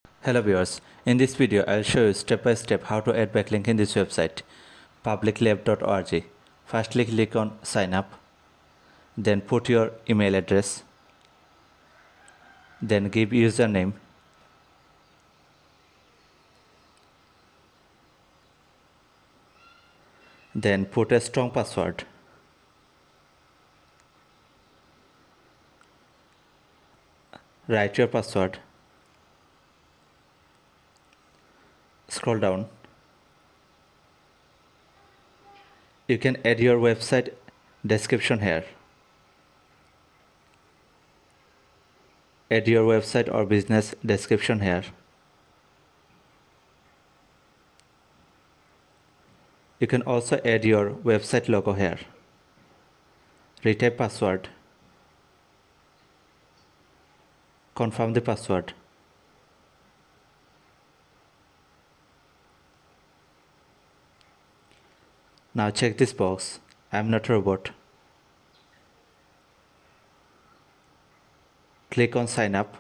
Hello viewers, in this video I'll show you step by step how to add backlink in this website publiclab.org. Firstly click on sign up, then put your email address, then give username, then put a strong password. Write your password. Scroll down. You can add your website description here. Add your website or business description here. You can also add your website logo here. Retype password. Confirm the password. Now check this box. I am not a robot. Click on sign up.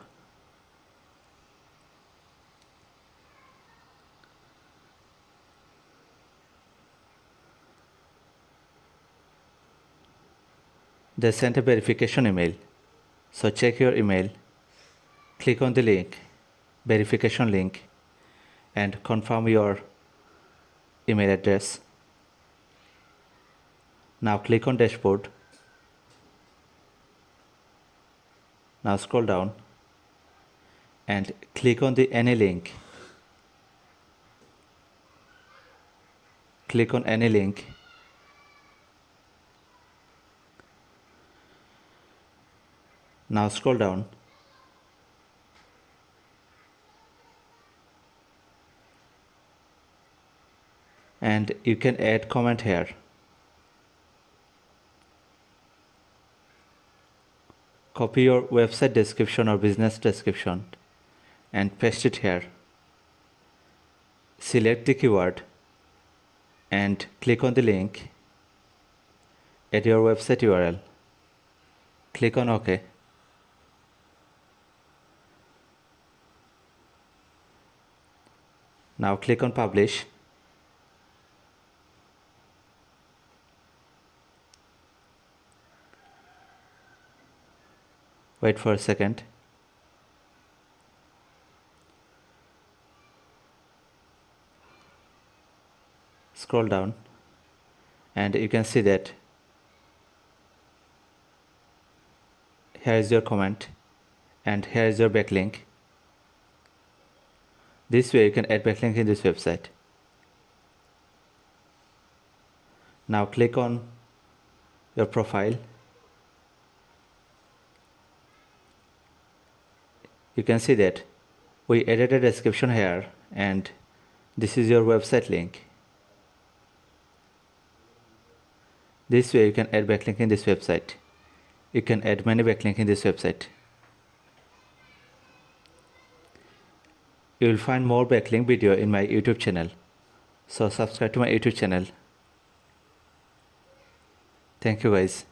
They sent a verification email. So check your email. Click on the link, verification link, and confirm your email address. Now click on dashboard. Now scroll down and click on the any link. Click on any link. Now scroll down. And you can add comment here. Copy your website description or business description and paste it here. Select the keyword and click on the link. Add your website URL. Click on OK. Now click on publish. Wait for a second. Scroll down and you can see that here is your comment and here is your backlink. This way you can add backlink in this website. Now click on your profile. You can see that we added a description here and this is your website link. This way you can add backlink in this website. You can add many backlink in this website. You will find more backlink video in my YouTube channel. So subscribe to my YouTube channel. Thank you guys.